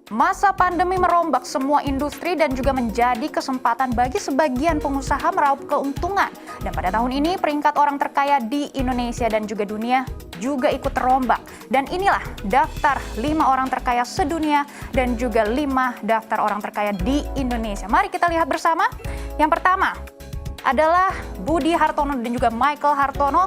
Masa pandemi merombak semua industri dan juga menjadi kesempatan bagi sebagian pengusaha meraup keuntungan. Dan pada tahun ini peringkat orang terkaya di Indonesia dan juga dunia juga ikut terombak. Dan inilah daftar 5 orang terkaya sedunia dan juga 5 daftar orang terkaya di Indonesia. Mari kita lihat bersama. Yang pertama adalah Budi Hartono dan juga Michael Hartono.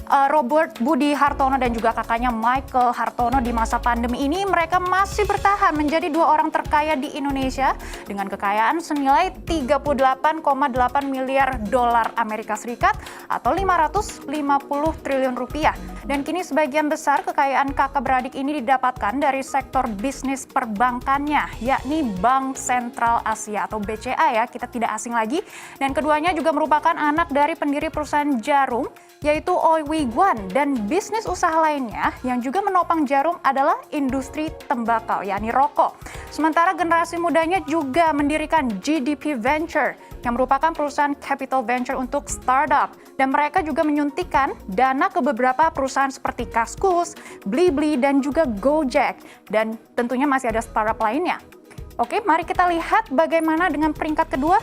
Robert Budi Hartono dan juga kakaknya Michael Hartono di masa pandemi ini mereka masih bertahan menjadi 2 orang terkaya di Indonesia dengan kekayaan senilai 38,8 miliar dolar Amerika Serikat atau 550 triliun rupiah. Dan kini sebagian besar kekayaan kakak beradik ini didapatkan dari sektor bisnis perbankannya, yakni Bank Sentral Asia atau BCA ya, kita tidak asing lagi. Dan keduanya juga merupakan anak dari pendiri perusahaan jarum, yaitu Oi Wiguan, dan bisnis usaha lainnya yang juga menopang jarum adalah industri tembakau, yakni rokok. Sementara generasi mudanya juga mendirikan GDP Venture, yang merupakan perusahaan capital venture untuk startup. Dan mereka juga menyuntikkan dana ke beberapa perusahaan seperti Kaskus, Blibli, dan juga Gojek. Dan tentunya masih ada startup lainnya. Oke, mari kita lihat bagaimana dengan peringkat kedua,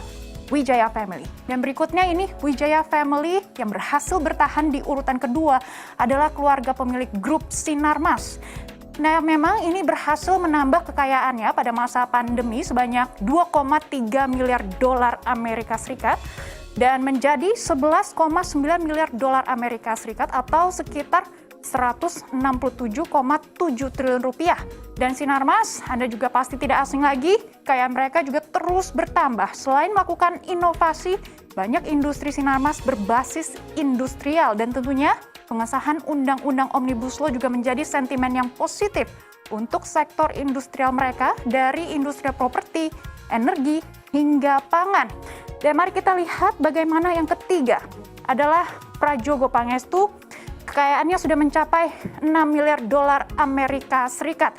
Wijaya Family. Dan berikutnya ini Wijaya Family yang berhasil bertahan di urutan kedua adalah keluarga pemilik grup Sinarmas. Nah, memang ini berhasil menambah kekayaannya pada masa pandemi sebanyak 2,3 miliar dolar Amerika Serikat dan menjadi 11,9 miliar dolar Amerika Serikat atau sekitar 167,7 triliun rupiah. Dan Sinarmas, Anda juga pasti tidak asing lagi, kekayaan mereka juga terus bertambah. Selain melakukan inovasi, banyak industri Sinarmas berbasis industrial dan tentunya pengesahan Undang-Undang Omnibus Law juga menjadi sentimen yang positif untuk sektor industrial mereka dari industri properti, energi, hingga pangan. Dan mari kita lihat bagaimana yang ketiga adalah Prajogo Pangestu. Kekayaannya sudah mencapai 6 miliar dolar Amerika Serikat.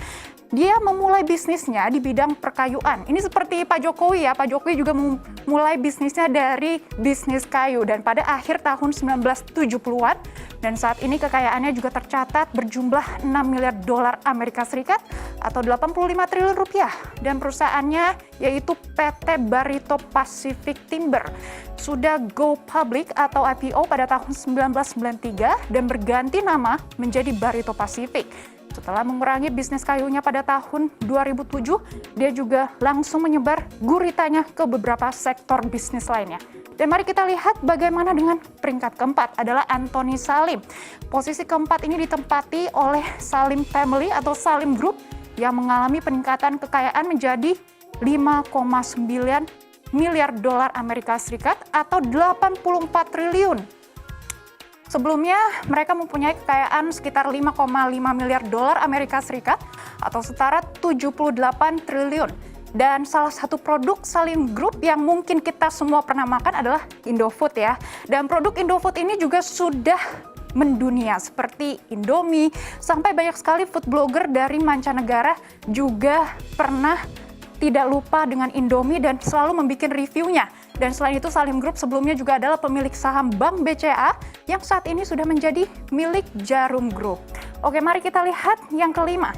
Dia memulai bisnisnya di bidang perkayuan. Ini seperti Pak Jokowi ya. Pak Jokowi juga memulai bisnisnya dari bisnis kayu dan pada akhir tahun 1970-an. Dan saat ini kekayaannya juga tercatat berjumlah 6 miliar dolar Amerika Serikat atau 85 triliun rupiah. Dan perusahaannya yaitu PT Barito Pacific Timber sudah go public atau IPO pada tahun 1993 dan berganti nama menjadi Barito Pacific. Setelah mengurangi bisnis kayunya pada tahun 2007, dia juga langsung menyebar guritanya ke beberapa sektor bisnis lainnya. Dan mari kita lihat bagaimana dengan peringkat keempat adalah Anthony Salim. Posisi keempat ini ditempati oleh Salim Family atau Salim Group yang mengalami peningkatan kekayaan menjadi 5,9 miliar dolar Amerika Serikat atau 84 triliun. Sebelumnya, mereka mempunyai kekayaan sekitar 5,5 miliar dolar Amerika Serikat atau setara 78 triliun. Dan salah satu produk Salim Group yang mungkin kita semua pernah makan adalah Indofood ya. Dan produk Indofood ini juga sudah mendunia seperti Indomie, sampai banyak sekali food blogger dari mancanegara juga pernah tidak lupa dengan Indomie dan selalu membuat reviewnya. Dan selain itu Salim Group sebelumnya juga adalah pemilik saham Bank BCA yang saat ini sudah menjadi milik Jarum Group. Oke, mari kita lihat yang kelima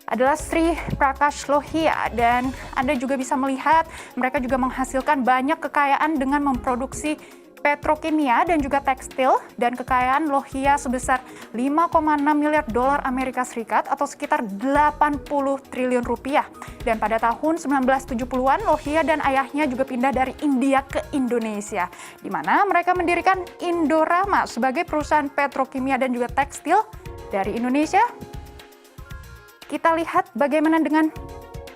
adalah Sri Prakash Lohia, dan Anda juga bisa melihat mereka juga menghasilkan banyak kekayaan dengan memproduksi petrokimia dan juga tekstil, dan kekayaan Lohia sebesar 5,6 miliar dolar Amerika Serikat atau sekitar 80 triliun rupiah. Dan pada tahun 1970-an Lohia dan ayahnya juga pindah dari India ke Indonesia, di mana mereka mendirikan Indorama sebagai perusahaan petrokimia dan juga tekstil dari Indonesia. Kita lihat bagaimana dengan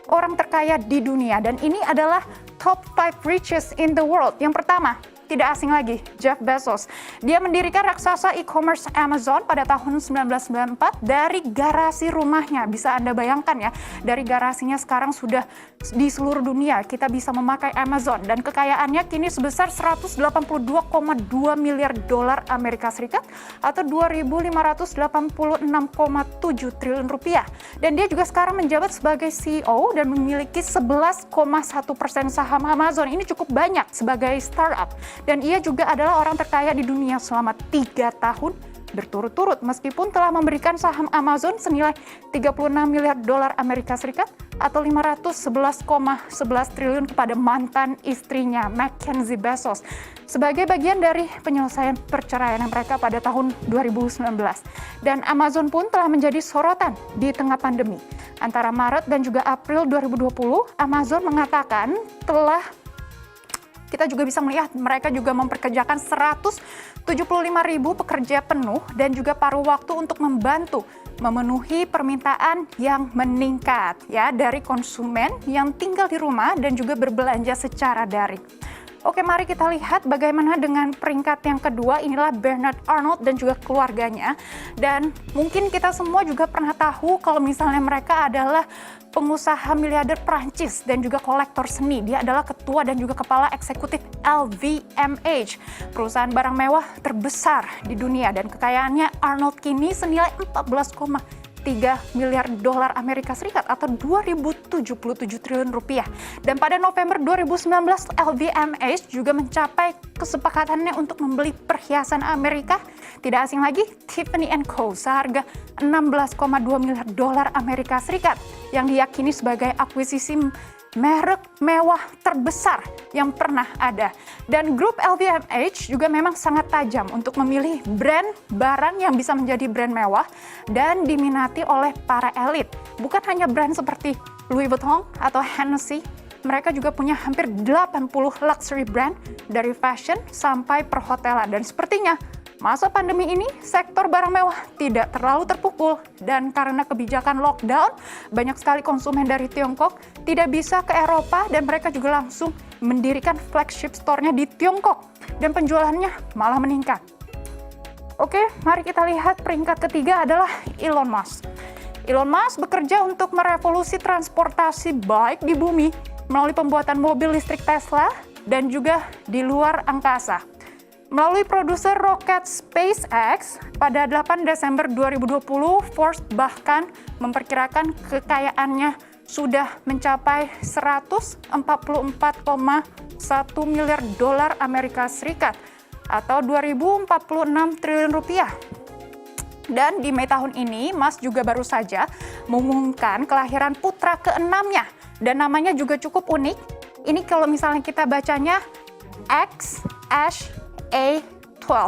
orang terkaya di dunia, dan ini adalah top 5 richest in the world. Yang pertama, tidak asing lagi, Jeff Bezos. Dia mendirikan raksasa e-commerce Amazon pada tahun 1994 dari garasi rumahnya. Bisa Anda bayangkan ya, dari garasinya sekarang sudah di seluruh dunia kita bisa memakai Amazon. Dan kekayaannya kini sebesar 182,2 miliar dolar Amerika Serikat atau 2.586,7 triliun rupiah. Dan dia juga sekarang menjabat sebagai CEO dan memiliki 11,1% saham Amazon. Ini cukup banyak sebagai startup. Dan ia juga adalah orang terkaya di dunia selama 3 tahun berturut-turut meskipun telah memberikan saham Amazon senilai 36 miliar dolar Amerika Serikat atau 511,11 triliun kepada mantan istrinya Mackenzie Bezos sebagai bagian dari penyelesaian perceraian mereka pada tahun 2019. Dan Amazon pun telah menjadi sorotan di tengah pandemi. Antara Maret dan juga April 2020, Amazon mengatakan kita juga bisa melihat mereka juga memperkerjakan 175.000 pekerja penuh dan juga paruh waktu untuk membantu memenuhi permintaan yang meningkat ya dari konsumen yang tinggal di rumah dan juga berbelanja secara daring. Oke, mari kita lihat bagaimana dengan peringkat yang kedua. Inilah Bernard Arnault dan juga keluarganya. Dan mungkin kita semua juga pernah tahu kalau misalnya mereka adalah pengusaha miliarder Prancis dan juga kolektor seni. Dia adalah ketua dan juga kepala eksekutif LVMH, perusahaan barang mewah terbesar di dunia. Dan kekayaannya Arnault kini senilai 14,3 miliar dolar Amerika Serikat atau 2.077 triliun rupiah. Dan pada November 2019, LVMH juga mencapai kesepakatannya untuk membeli perhiasan Amerika, tidak asing lagi, Tiffany & Co. seharga 16,2 miliar dolar Amerika Serikat yang diyakini sebagai akuisisi merek mewah terbesar yang pernah ada. Dan grup LVMH juga memang sangat tajam untuk memilih brand barang yang bisa menjadi brand mewah dan diminati oleh para elit. Bukan hanya brand seperti Louis Vuitton atau Hennessy, mereka juga punya hampir 80 luxury brand dari fashion sampai perhotelan. Dan sepertinya masa pandemi ini, sektor barang mewah tidak terlalu terpukul. Dan karena kebijakan lockdown, banyak sekali konsumen dari Tiongkok tidak bisa ke Eropa dan mereka juga langsung mendirikan flagship store-nya di Tiongkok. Dan penjualannya malah meningkat. Oke, mari kita lihat peringkat ketiga adalah Elon Musk. Elon Musk bekerja untuk merevolusi transportasi baik di bumi melalui pembuatan mobil listrik Tesla dan juga di luar angkasa. Melalui produser roket SpaceX, pada 8 Desember 2020, Forbes bahkan memperkirakan kekayaannya sudah mencapai 144,1 miliar dolar Amerika Serikat atau 2.046 triliun rupiah. Dan di Mei tahun ini, Musk juga baru saja mengumumkan kelahiran putra keenamnya dan namanya juga cukup unik. Ini kalau misalnya kita bacanya A12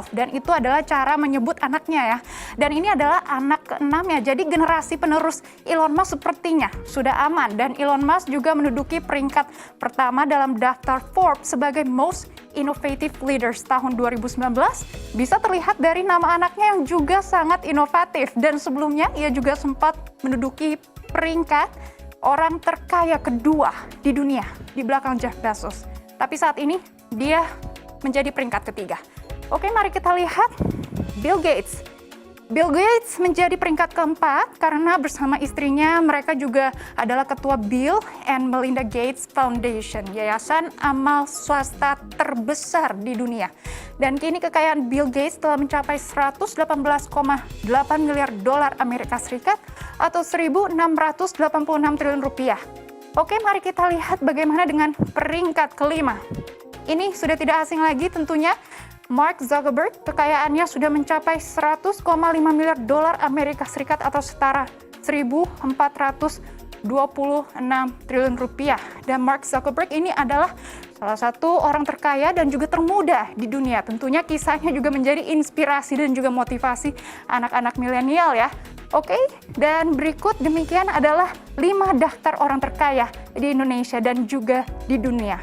dan itu adalah cara menyebut anaknya ya. Dan ini adalah anak keenamnya. Jadi generasi penerus Elon Musk sepertinya sudah aman dan Elon Musk juga menduduki peringkat pertama dalam daftar Forbes sebagai Most Innovative Leaders tahun 2019. Bisa terlihat dari nama anaknya yang juga sangat inovatif dan sebelumnya ia juga sempat menduduki peringkat orang terkaya kedua di dunia di belakang Jeff Bezos. Tapi saat ini dia menjadi peringkat ketiga. Oke, mari kita lihat Bill Gates. Bill Gates menjadi peringkat keempat karena bersama istrinya mereka juga adalah ketua Bill and Melinda Gates Foundation, yayasan amal swasta terbesar di dunia. Dan kini kekayaan Bill Gates telah mencapai 118,8 miliar dolar Amerika Serikat atau 1.686 triliun rupiah. Oke, mari kita lihat bagaimana dengan peringkat kelima. Ini sudah tidak asing lagi tentunya, Mark Zuckerberg, kekayaannya sudah mencapai 100,5 miliar dolar Amerika Serikat atau setara 1.426 triliun rupiah. Dan Mark Zuckerberg ini adalah salah satu orang terkaya dan juga termuda di dunia. Tentunya kisahnya juga menjadi inspirasi dan juga motivasi anak-anak milenial ya. Oke, dan berikut demikian adalah 5 daftar orang terkaya di Indonesia dan juga di dunia.